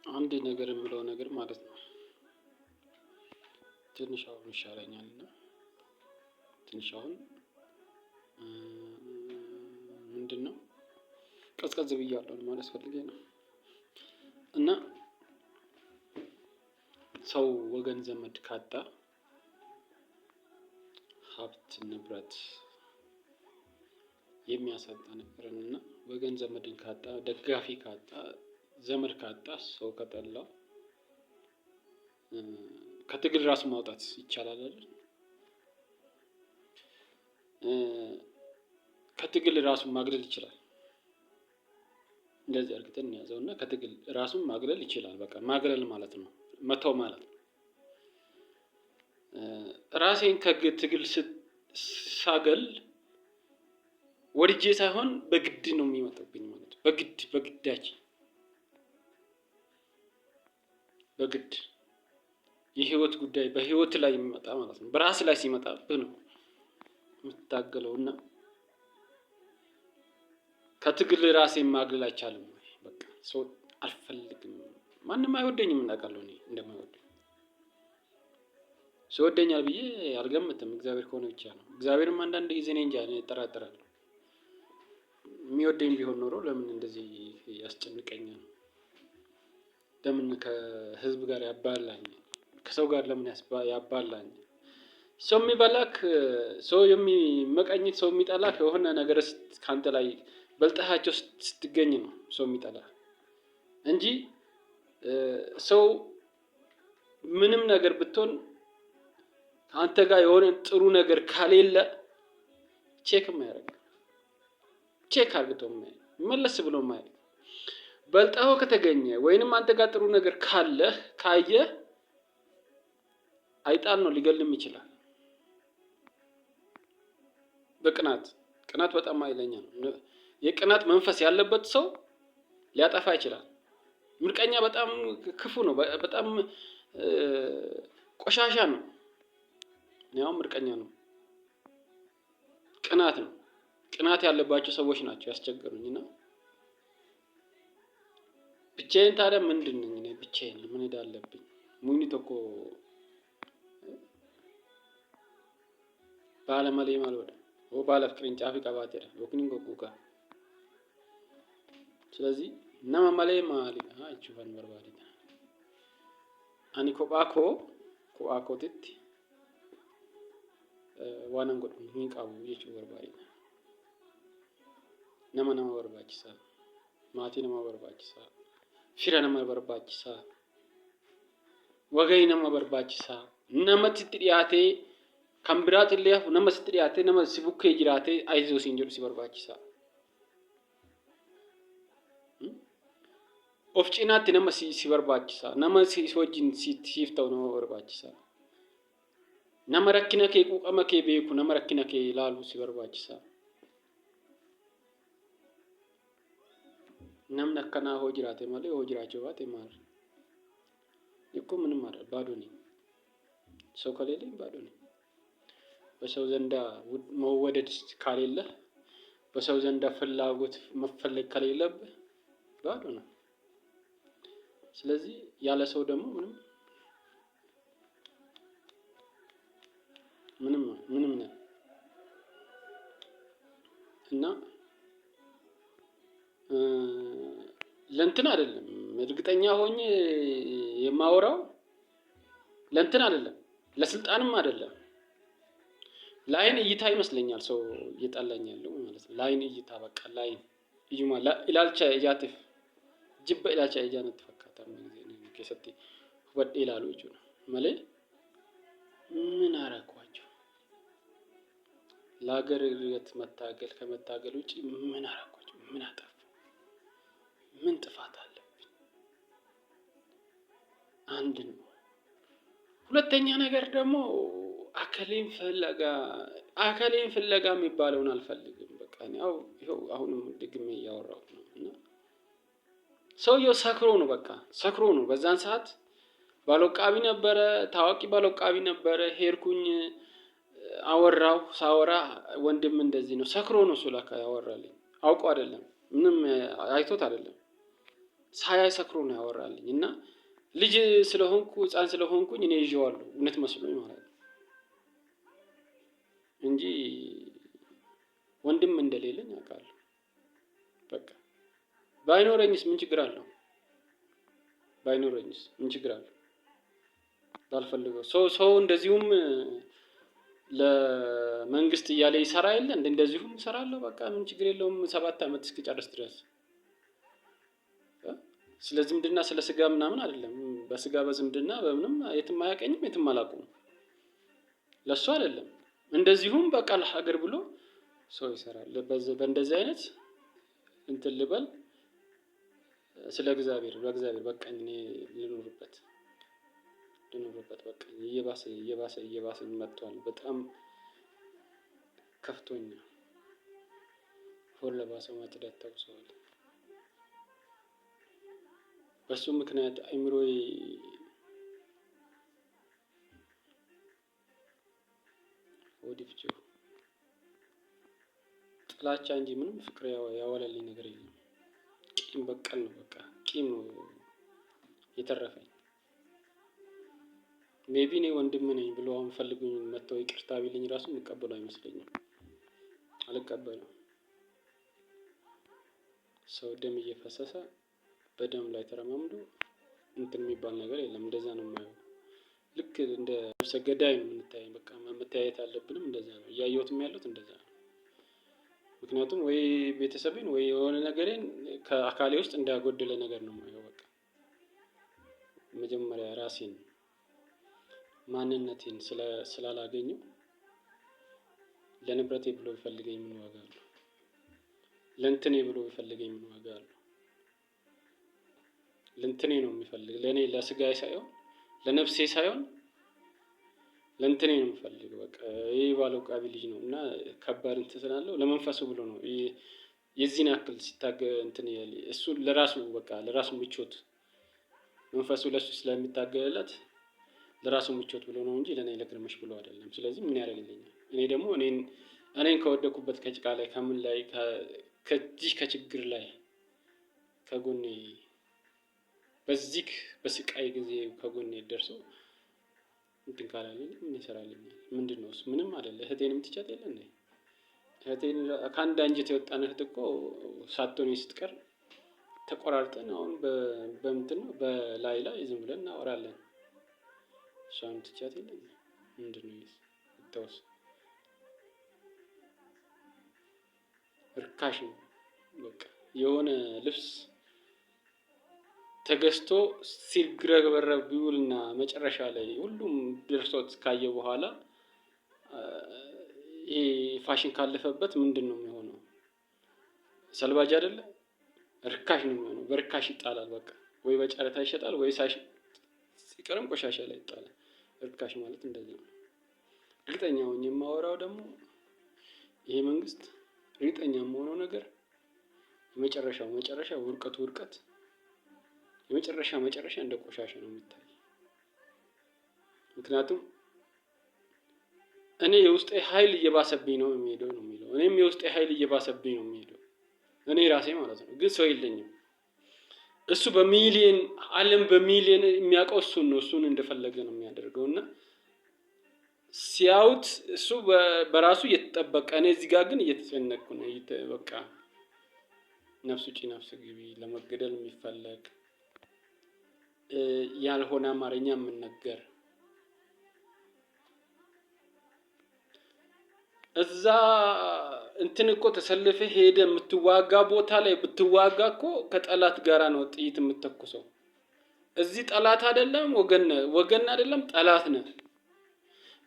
አንድ ነገር የምለው ነገር ማለት ነው ትንሽ አሁን ይሻለኛል እና ትንሽ አሁን ምንድነው ቀዝቀዝ ብያለሁ ማለት ፈልጌ ነው። እና ሰው ወገን ዘመድ ካጣ ሀብት ንብረት የሚያሳጣ ነገርን እና ወገን ዘመድን ካጣ ደጋፊ ካጣ ዘመድ ካጣ ሰው ከጠላው ከትግል ራሱ ማውጣት ይቻላል አይደል? ከትግል ራሱን ማግለል ይችላል። እንደዚህ አድርገን እንያዘውና ከትግል ራሱን ማግለል ይችላል። በቃ ማግለል ማለት ነው መተው ማለት ነው። ራሴን ከትግል ሳገል ወድጄ ሳይሆን በግድ ነው የሚመጣብኝ ማለት ነው። በግዳጅ በግድ የህይወት ጉዳይ በህይወት ላይ የሚመጣ ማለት ነው። በራስ ላይ ሲመጣብህ ነው የምትታገለውና ከትግል ራሴን ማግለል አይቻልም። በቃ ሰው አልፈልግም ማንም አይወደኝም እናውቃለሁ እኔ እንደማይወደኝ ሰው ይወደኛል ብዬ አልገምትም እግዚአብሔር ከሆነ ብቻ ነው። እግዚአብሔርም አንዳንድ ጊዜ እኔ እንጃ እጠራጠራለሁ። የሚወደኝ ቢሆን ኖሮ ለምን እንደዚህ ያስጨንቀኛል? ለምን ከህዝብ ጋር ያባላኛል? ከሰው ጋር ለምን ያባላኛል? ሰው የሚበላክ ሰው የሚመቀኝት ሰው የሚጠላክ የሆነ ነገር ካንተ ላይ በልጠሃቸው ስትገኝ ነው ሰው የሚጠላህ እንጂ ሰው ምንም ነገር ብትሆን አንተ ጋር የሆነ ጥሩ ነገር ከሌለ ቼክ የማያደርግ ቼክ አድርጎ መለስ ብሎ ማየት በልጠኸው ከተገኘ ወይንም አንተ ጋር ጥሩ ነገር ካለህ ካየህ አይጣል ነው ሊገልም ይችላል። ቅናት በጣም ኃይለኛ ነው። የቅናት መንፈስ ያለበት ሰው ሊያጠፋ ይችላል። ምቀኛ በጣም ክፉ ነው። በጣም ቆሻሻ ነው። ያው ምቀኛ ነው። ቅናት ነው። ቅናት ያለባቸው ሰዎች ናቸው ያስቸገሩኝና ብቻዬን ታዲያ ምንድን ነኝ እኔ ብቻዬን ምን ሄድ አለብኝ? ሙኒት እኮ ባለመሌ ማልወደ ባለፍ ቅርንጫፍ ቀባቴራ ወክኒን ጎጉጋ ስለዚህ nama malee maali jechuufan barbaadina ani kophaa kootitti waanan godhu hin qabu jechuu barbaadina nama barbaachisa maatii nama barbaachisa fira nama barbaachisa wagayii nama barbaachisa namatti dhiyaatee kan biraati illee nama sitti dhiyaatee nama si bukkee jiraatee ayizoo siin jedhu si barbaachisa. Of cinaatti nama si barbaachisa nama si wajjin siif ta'u nama barbaachisa nama rakkina kee quuqama kee beeku nama rakkina kee ilaalu si barbaachisa namni akkanaa hoo jiraate malee hoo jiraachuu baate maal እኮ ምንም አይደል ባዶ ነኝ ሰው ከሌለኝ ባዶ ነኝ በሰው ዘንዳ መወደድ ካሌለህ በሰው ዘንዳ ፍላጎት መፈለግ ከሌለብህ ባዶ ነው። ስለዚህ ያለ ሰው ደግሞ ምንም ነው እና ለእንትን አይደለም እርግጠኛ ሆኜ የማወራው ለእንትን አይደለም ለስልጣንም አይደለም ላይን እይታ ይመስለኛል ሰው እየጣላኝ ያለው ማለት ነው። ላይን እይታ በቃ ላይን ይዩማ ኢላልቻ እያትፍ ጅበ ኢላልቻ እያነት ፈካታ ነው ከሰቲ ወድ ኢላሉ እጁ ነው ማለት ምን አረኳቸው ለሀገር እድገት መታገል ከመታገል ውጪ ምን አረኳቸው ምን አጠፋ ምን ጥፋት አለብኝ? አንድ ነው። ሁለተኛ ነገር ደግሞ አከሌን ፍለጋ የሚባለውን አልፈልግም። በቃ ያው ይሄው አሁንም ደግሜ እያወራሁት ነው እና ሰውየው ሰክሮ ነው በቃ ሰክሮ ነው በዛን ሰዓት ባለቃቢ ነበረ ታዋቂ ባለቃቢ ነበረ ሄርኩኝ አወራው ሳወራ ወንድም እንደዚህ ነው ሰክሮ ነው ሱላካ ያወራልኝ አውቆ አይደለም ምንም አይቶት አይደለም ሳያሰክሩ ነው ያወራልኝ እና ልጅ ስለሆንኩ ህፃን ስለሆንኩኝ እኔ ይዤዋለሁ እውነት መስሎኝ ማለት ነው እንጂ ወንድም እንደሌለኝ አውቃለሁ። በቃ ባይኖረኝስ ምን ችግር አለው? ባይኖረኝስ ምን ችግር አለው? ባልፈልገው ሰው እንደዚሁም ለመንግስት እያለ ይሰራ የለ እንደዚሁም እሰራለሁ። በቃ ምን ችግር የለውም 7 ዓመት እስኪጨርስ ድረስ። ስለ ዝምድና ስለ ስጋ ምናምን አይደለም። በስጋ በዝምድና በምንም የትም አያቀኝም የትም አላውቀውም። ለሱ አይደለም እንደዚሁም በቃ ለሀገር ብሎ ሰው ይሰራል። በእንደዚህ አይነት እንትን ልበል ስለ እግዚአብሔር በእግዚአብሔር በቃኝ እኔ ልኖርበት በቃኝ። እየባሰ መጥቷል። በጣም ከፍቶኛል። ሆድ ለባሰው ማጭድ ተውሰዋል። በሱ ምክንያት አይምሮዬ ወዲፍጆ ጥላቻ እንጂ ምንም ፍቅር ያዋለልኝ ነገር የለም። ቂም በቀል ነው። በቃ ቂም ነው የተረፈኝ። ሜቢ እኔ ወንድም ነኝ ብሎ አሁን ፈልጉኝ መጥተው ይቅርታ ቢልኝ ራሱ የምቀበለው አይመስለኝም። አልቀበለው። ሰው ደም እየፈሰሰ በደም ላይ ተረማምዶ እንትን የሚባል ነገር የለም። እንደዛ ነው የማየው። ልክ እንደ ነፍሰ ገዳይ ነው የምንታየው። በቃ መተያየት አለብንም እንደዛ ነው እያየሁትም ያለሁት እንደዛ ነው። ምክንያቱም ወይ ቤተሰቤን ወይ የሆነ ነገሬን ከአካሌ ውስጥ እንዳያጎደለ ነገር ነው የማየው። በቃ መጀመሪያ ራሴን ማንነቴን ስላላገኘው ለንብረቴ ብሎ ቢፈልገኝ ምን ዋጋ አለው? ለእንትኔ ብሎ ቢፈልገኝ ምን ዋጋ አለው? ለእንትኔ ነው የሚፈልግ ለእኔ ለስጋዬ ሳይሆን ለነፍሴ ሳይሆን ለእንትኔ ነው የሚፈልግ። በቃ ይሄ ባለው ቃቢ ልጅ ነው እና ከባድ እንትን ስላለው ለመንፈሱ ብሎ ነው የዚህን ያክል ሲታገ እንትን እሱ ለራሱ በቃ ለራሱ ምቾት መንፈሱ ለሱ ስለሚታገልለት ለራሱ ምቾት ብሎ ነው እንጂ ለኔ ለግርምሽ ብሎ አይደለም። ስለዚህ ምን ያደርግልኛል? እኔ ደግሞ እኔን ከወደኩበት ከጭቃ ላይ ከምን ላይ ከዚህ ከችግር ላይ ከጎኔ በዚህ በስቃይ ጊዜ ከጎኔ ደርሶ እንትን ካላለኝ ምን ይሰራልኛል? ምንድነው እሱ? ምንም አይደለ። እህቴንም ትቻት የለ እንዴ? እህቴን ከአንድ አንጀት የወጣን እህት እኮ ሳትሆን ስትቀር ተቆራርጠን አሁን በእንትን ነው በላይ ዝም ብለን እናወራለን። እሷን ትቻት የለ እንዴ? ምንድነው ይተውስ? ርካሽ ነው በቃ የሆነ ልብስ ተገዝቶ ሲግረበረብ ቢውልና መጨረሻ ላይ ሁሉም ደርሶት ካየ በኋላ ይሄ ፋሽን ካለፈበት ምንድነው የሚሆነው? ሰልባጅ አይደለ? ርካሽ ነው የሚሆነው። በርካሽ ይጣላል። በቃ ወይ በጨረታ ይሸጣል ወይ ሲቀርም ቆሻሻ ላይ ይጣላል። ርካሽ ማለት እንደዚህ ነው። እርግጠኛ ሆኜ የማወራው ደግሞ ይሄ መንግስት እርግጠኛ የምሆነው ነገር መጨረሻ ውድቀት መጨረሻ እንደ ቆሻሻ ነው የሚታይ። ምክንያቱም እኔ የውስጤ ኃይል እየባሰብኝ ነው የሚሄደው ነው የሚለው። እኔም የውስጤ ኃይል እየባሰብኝ ነው የሚሄደው እኔ ራሴ ማለት ነው። ግን ሰው የለኝም። እሱ በሚሊየን ዓለም በሚሊየን የሚያውቀው እሱን ነው። እሱን እንደፈለገ ነው የሚያደርገው እና ሲያዩት እሱ በራሱ እየተጠበቀ እኔ እዚህ ጋር ግን እየተጨነቅኩ ነው። በቃ ነፍስ ውጪ ነፍስ ግቢ ለመገደል የሚፈለግ ያልሆነ አማርኛ የምንነገር እዛ እንትን እኮ ተሰልፈህ ሄደ የምትዋጋ ቦታ ላይ ብትዋጋ እኮ ከጠላት ጋራ ነው ጥይት የምትተኩሰው። እዚህ ጠላት አይደለም ወገን አይደለም ጠላት ነህ።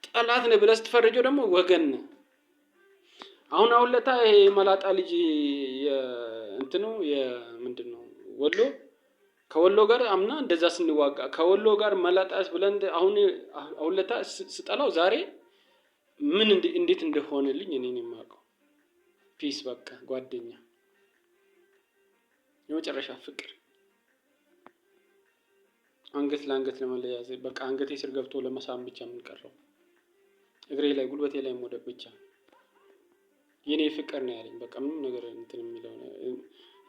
ጠላት ነህ ብለህ ስትፈርጀው ደግሞ ወገን ነህ። አሁን ለታ ይሄ መላጣ ልጅ እንትኑ ምንድነው ወሎ ከወሎ ጋር አምና እንደዛ ስንዋጋ ከወሎ ጋር መላጣስ ብለን አሁን ለታ ስጠላው ዛሬ ምን እንዴት እንደሆነልኝ እኔ ነኝ የማውቀው። ፒስ በቃ ጓደኛ የመጨረሻ ፍቅር አንገት ለአንገት ለመለያየት በቃ አንገቴ ስር ገብቶ ለመሳም ብቻ ምን ቀረው? እግሬ ላይ ጉልበቴ ላይ መውደቅ ብቻ የኔ ፍቅር ነው ያለኝ። በቃ ምንም ነገር እንትን የሚለው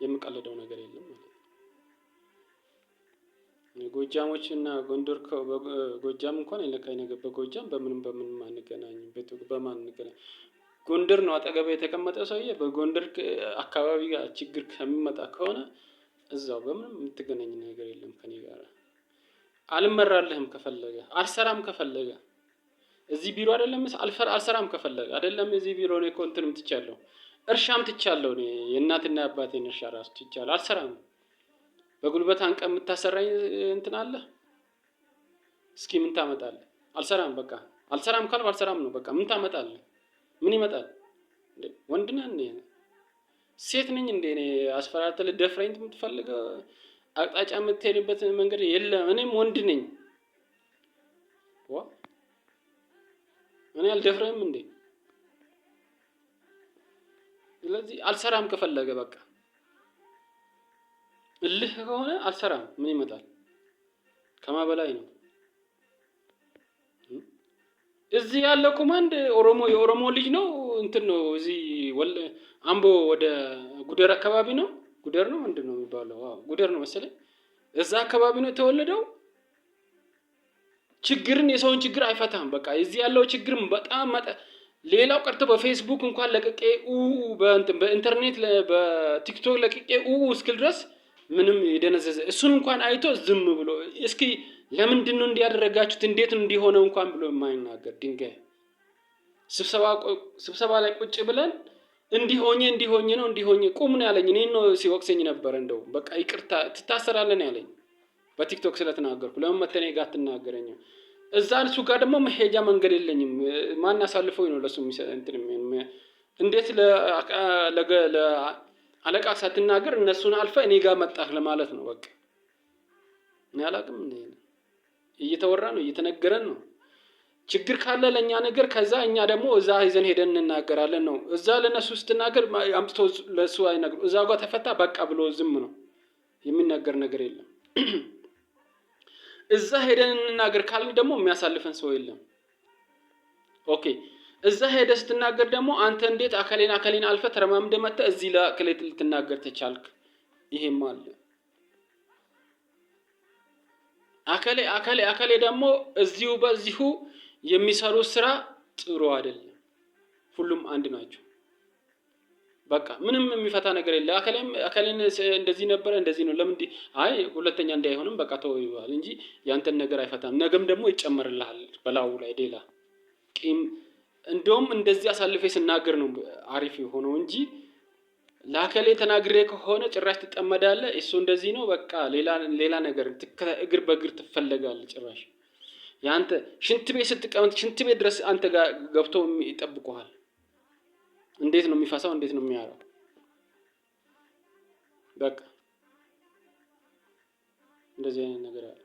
የምቀልደው ነገር የለም ማለት ነው። ጎጃሞች እና ጎንደር ጎጃም እንኳን የለካኝ ነገር በጎጃም በምንም አንገናኝም። በማን እንገናኝ? ጎንደር ነው አጠገብ የተቀመጠ ሰውዬ። በጎንደር አካባቢ ጋር ችግር ከሚመጣ ከሆነ እዛው በምንም የምትገናኝ ነገር የለም ከኔ ጋር። አልመራልህም ከፈለገ አልሰራም ከፈለገ እዚህ ቢሮ አይደለም አልሰራም ከፈለገ አይደለም እዚህ ቢሮ ነው እኮ እንትንም ትቻለሁ። እርሻም ትቻለሁ። እኔ የእናትና አባቴን እርሻ ራሱ ትቻለሁ። አልሰራም። በጉልበት አንቀ የምታሰራኝ እንትን አለ። እስኪ ምን ታመጣለህ? አልሰራም በቃ አልሰራም ካልኩ አልሰራም ነው በቃ። ምን ታመጣለህ? ምን ይመጣል እንዴ? ወንድ ነህ እንዴ? ሴት ነኝ እንዴ? እኔ አስፈራርተህ ልትደፍረኝ የምትፈልገው አቅጣጫ የምትሄድበት መንገድ የለም። እኔም ወንድ ነኝ። እኔ አልደፍረህም እንዴ? ስለዚህ አልሰራም ከፈለገ በቃ እልህ ከሆነ አልሰራም። ምን ይመጣል? ከማበላይ ነው። እዚህ ያለው ኮማንድ የኦሮሞ ልጅ ነው እንትን ነው። እዚህ አምቦ ወደ ጉደር አካባቢ ነው። ጉደር ነው ምንድነው የሚባለው? ጉደር ነው መሰለኝ። እዛ አካባቢ ነው የተወለደው። ችግርን የሰውን ችግር አይፈታም። በቃ እዚህ ያለው ችግርም በጣም ሌላው ቀርቶ በፌስቡክ እንኳን ለቅቄ በኢንተርኔት በቲክቶክ ለቅቄ እስክል ድረስ ምንም የደነዘዘ እሱን እንኳን አይቶ ዝም ብሎ እስኪ ለምንድን ነው እንዲያደረጋችሁት እንዴት እንዲሆነው እንኳን ብሎ የማይናገር ድንጋይ። ስብሰባ ላይ ቁጭ ብለን እንዲሆኝ ቁም ነው ያለኝ። እኔን ነው ሲወቅሰኝ ነበር። እንደው በቃ ይቅርታ ትታሰራለህ ያለኝ በቲክቶክ ስለተናገርኩ። ለምን መተኔ ጋር አትናገረኝም? እዛ እሱ ጋር ደግሞ መሄጃ መንገድ የለኝም። ማን አሳልፎኝ ነው ለሱ እንዴት ለአለቃ ሳትናገር እነሱን አልፈ እኔ ጋር መጣህ ለማለት ነው። በቃ እኔ አላውቅም። እንዴ እየተወራ ነው እየተነገረን ነው። ችግር ካለ ለኛ ነገር ከዛ እኛ ደግሞ እዛ ይዘን ሄደን እንናገራለን ነው። እዛ ለነሱ ስትናገር አምጥቶ ለሱ አይነግሩ። እዛ ጋር ተፈታ በቃ ብሎ ዝም ነው። የሚናገር ነገር የለም። እዛ ሄደን እንናገር ካልን ደግሞ የሚያሳልፈን ሰው የለም። ኦኬ እዛ ሄደ ስትናገር ደግሞ አንተ እንዴት አከሌን አልፈ ተረማምደህ መጥተህ እዚህ ለአከሌት ልትናገር ተቻልክ? ይሄም አለ። አከሌ ደግሞ በዚሁ የሚሰሩ ስራ ጥሩ አይደለም። ሁሉም አንድ ናቸው። በቃ ምንም የሚፈታ ነገር የለ። አከሌን እንደዚህ ነበር እንደዚህ ነው። ለምን አይ ሁለተኛ እንዳይሆንም በቃ ተወው ይባል እንጂ ያንተን ነገር አይፈታም። ነገም ደግሞ ይጨመርልሃል በላው ላይ ሌላ ቂም። እንደውም እንደዚህ አሳልፌ ስናገር ነው አሪፍ የሆነው እንጂ ለአከሌ ተናግሬ ከሆነ ጭራሽ ትጠመዳለህ። እሱ እንደዚህ ነው በቃ ሌላ ነገር እግር በእግር ትፈለጋለህ። ጭራሽ ያንተ ሽንት ቤት ስትቀመጥ ሽንት ቤት ድረስ አንተ ጋር ገብቶ ይጠብቁሃል። እንዴት ነው የሚፈሳው? እንዴት ነው የሚያረው? በቃ እንደዚህ አይነት ነገር አለ።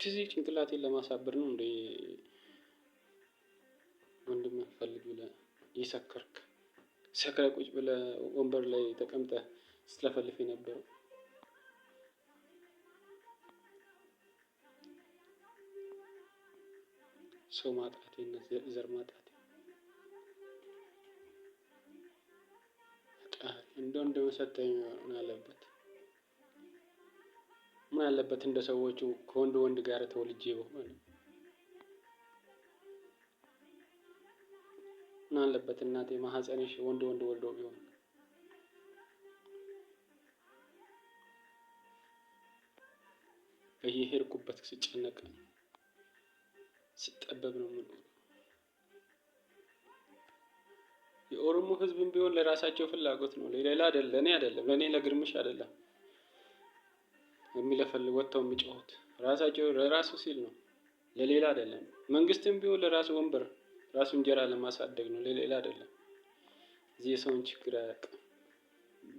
እዚህ ጭንቅላቴን ለማሳበር ነው እንዴ ወንድም ፈልግ ብለህ ይሰከርክ? ሰክረህ ቁጭ ብለህ ወንበር ላይ ተቀምጠህ ስትለፈልፍ ነበር። ሰው ማጣቴ እና ዘር ማጣቴ እንደው ሰጠኝ ምን አለበት? ምን አለበት እንደ ሰዎቹ ከወንድ ጋር ተወልጄ በሆነ ምን አለበት እናቴ ማህፀንሽ ወንድ ወልዶ ቢሆን። በየሄድኩበት ስጨነቅ ስጠበብ ነው የምኖረው። የኦሮሞ ህዝብም ቢሆን ለራሳቸው ፍላጎት ነው፣ ለሌላ አይደለም። ለኔ ለግርምሽ አይደለም የሚለፈልግ ወጥተው የሚጮሁት ራሳቸው ለራሱ ሲል ነው፣ ለሌላ አይደለም። መንግስትም ቢሆን ለራሱ ወንበር ራሱ እንጀራ ለማሳደግ ነው፣ ለሌላ አይደለም። እዚህ የሰውን ችግር አያውቅም።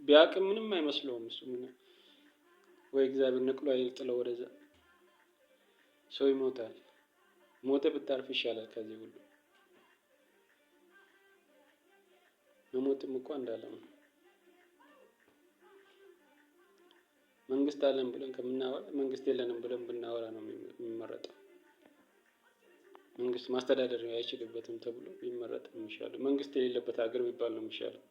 ቢያውቅም ምንም አይመስለውም። እሱ ወይ እግዚአብሔር ነቅሎ አይጥለው ወደዛ። ሰው ይሞታል። ሞተ ብታርፍ ይሻላል ከዚህ ሁሉ። መሞትም እኮ እንዳለ ነው። መንግስት አለን ብለን ከምናወራ መንግስት የለንም ብለን ብናወራ ነው የሚመረጠው። መንግስት ማስተዳደር አይችልበትም ተብሎ ቢመረጥ ነው የሚሻለው። መንግስት የሌለበት ሀገር ቢባል ነው የሚሻለው።